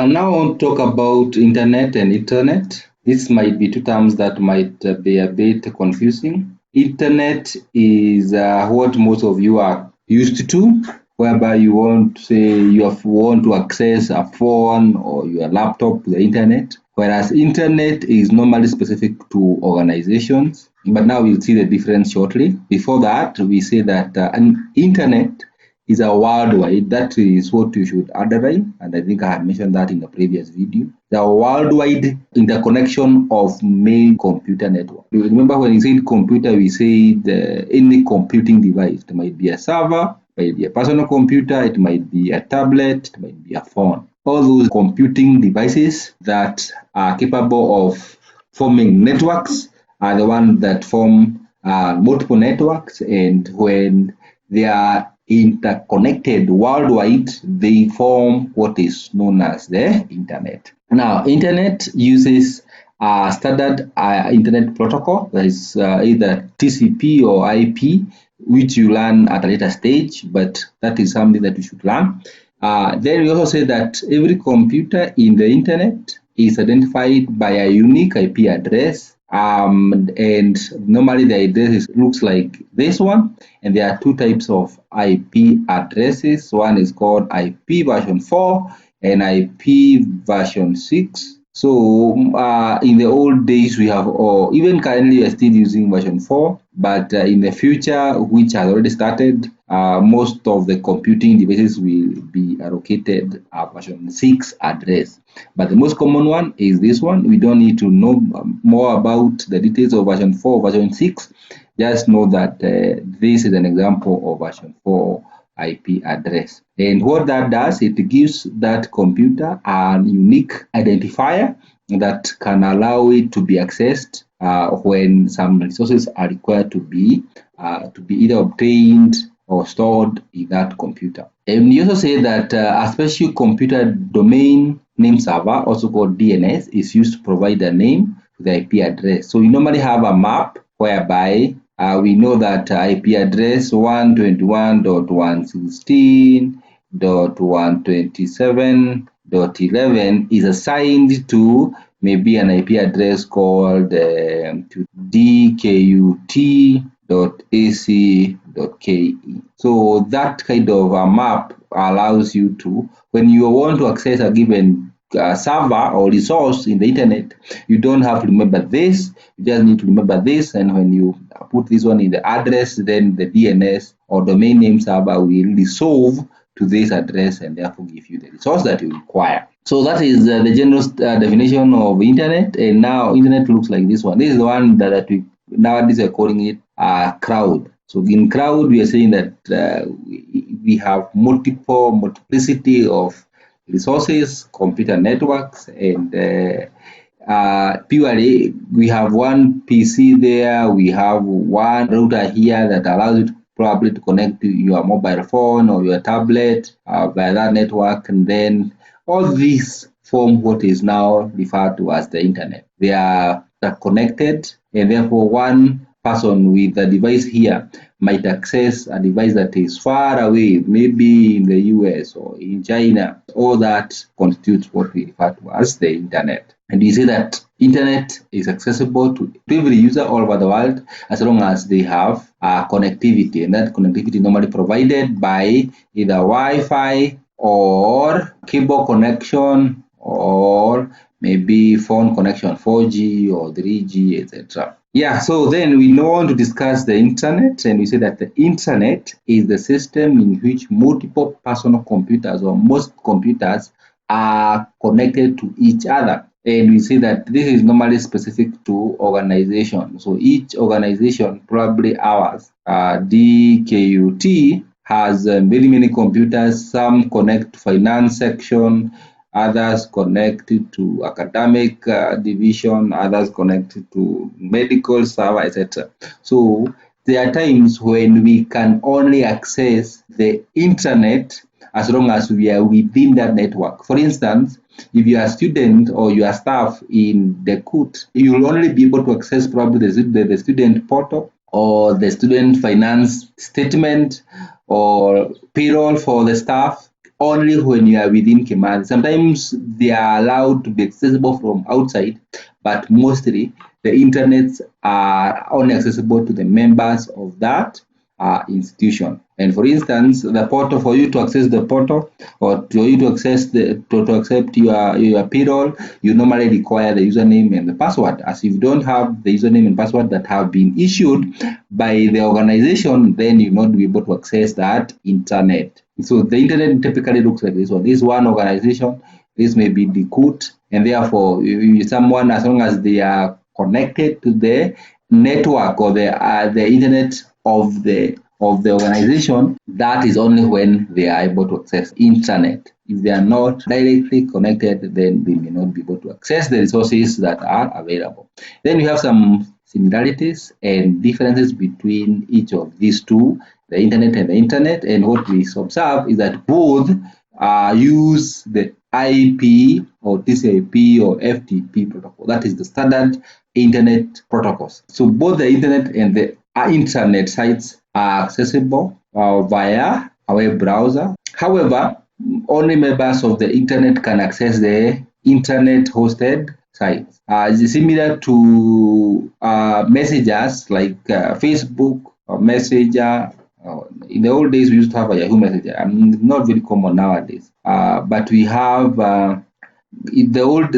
Now I want to talk about internet and intranet. This might be two terms that might be a bit confusing. Internet is what most of you are used to, whereby you want to say want to access a phone or your laptop to the internet, whereas internet is normally specific to organizations. But now we'll see the difference shortly. Before that, we say that an internet is a worldwide. That is what you should underline, and I think I had mentioned that in the previous video. The worldwide interconnection of main computer network. You remember when you said computer, we said any computing device. It might be a server, it might be a personal computer, it might be a tablet, it might be a phone. All those computing devices that are capable of forming networks are the ones that form multiple networks, and when they are interconnected worldwide, they form what is known as the internet. Now, internet uses a standard internet protocol, that is either TCP or IP, which you learn at a later stage, but that is something that you should learn. Then we also say that every computer in the internet is identified by a unique IP address. And normally the address looks like this one, and there are two types of IP addresses. One is called IP version 4 and IP version 6. So in the old days we have, or even currently we are still using version 4, but in the future, which has already started, most of the computing devices will be allocated a version 6 address. But the most common one is this one. We don't need to know more about the details of version 4 or version 6. Just know that this is an example of version 4 IP address. And what that does, it gives that computer a unique identifier that can allow it to be accessed when some resources are required to be either obtained or stored in that computer. And we also say that a special computer domain name server, also called DNS, is used to provide a name to the IP address. So we normally have a map whereby we know that IP address 121.116.127.11 is assigned to maybe an IP address called dkut.ac.ke. So that kind of a map allows you to, when you want to access a given server or resource in the internet, you don't have to remember this, you just need to remember this, and when you put this one in the address, then the DNS or domain name server will resolve to this address and therefore give you the resource that you require. So that is the general definition of internet. And now internet looks like this one. This is the one that we nowadays are calling it crowd. So in crowd, we are saying that we have multiplicity of resources, computer networks, and purely we have one PC there, we have one router here that allows you to probably to connect to your mobile phone or your tablet via that network, and then all these form what is now referred to as the internet. They are connected, and therefore one person with a device here might access a device that is far away, maybe in the US or in China. All that constitutes what we refer to as the internet. And we say that internet is accessible to every user all over the world as long as they have connectivity, and that connectivity normally provided by either Wi-Fi or cable connection or maybe phone connection, 4G or 3G, etc. Yeah, so then we go on to discuss the internet, and we say that the internet is the system in which multiple personal computers or most computers are connected to each other. And we say that this is normally specific to organizations. So each organization, probably ours, DKUT, has very many computers. Some connect to finance section, others connected to academic division, others connected to medical server, etc. So there are times when we can only access the internet as long as we are within that network. For instance, if you are a student or you are staff in the CUT, you will only be able to access probably the student portal or the student finance statement or payroll for the staff only when you are within Kimathi. Sometimes they are allowed to be accessible from outside, but mostly the internets are only accessible to the members of that institution. And for instance, the portal, for you to access the portal or for you to access to accept your payroll, you normally require the username and the password. As if you don't have the username and password that have been issued by the organization, then you will not be able to access that internet. So the internet typically looks like this one. This one organization, this may be the CUT, and therefore someone, as long as they are connected to the network or the internet of the organization, that is only when they are able to access internet. If they are not directly connected, then they may not be able to access the resources that are available. Then we have some similarities and differences between each of these two, the internet and the internet. And what we observe is that both use the IP or TCP or FTP protocol. That is the standard internet protocols. So both the internet and the internet sites are accessible via a web browser. However, only members of the internet can access the internet hosted sites. It's similar to messengers like Facebook or Messenger. In the old days, we used to have a Yahoo Messenger. Not very common nowadays. But we have this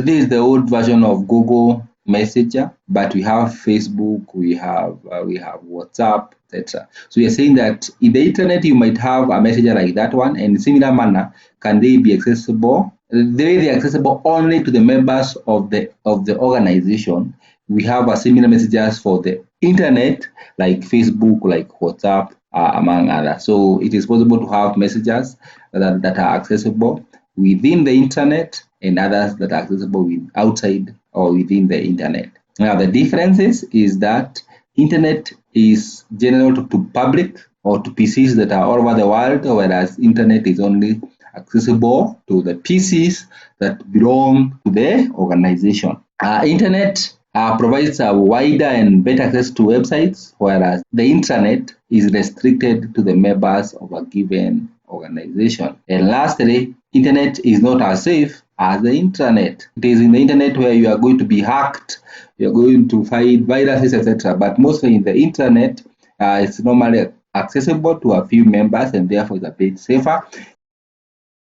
is the old version of Google Messenger, but we have Facebook, we have WhatsApp, etc. So we are saying that in the internet you might have a messenger like that one, and in similar manner, can they be accessible? They are accessible only to the members of the organization. We have a similar messages for the internet, like Facebook, like WhatsApp, among others. So it is possible to have messages that are accessible within the internet and others that are accessible outside or within the internet. Now the differences is that internet is general to public or to PCs that are all over the world, whereas internet is only accessible to the PCs that belong to the organization. Internet provides a wider and better access to websites, whereas the intranet is restricted to the members of a given organization. And lastly, internet is not as safe as the intranet. It is in the internet where you are going to be hacked, you're going to find viruses, etc. But mostly in the internet, it's normally accessible to a few members and therefore it's a bit safer.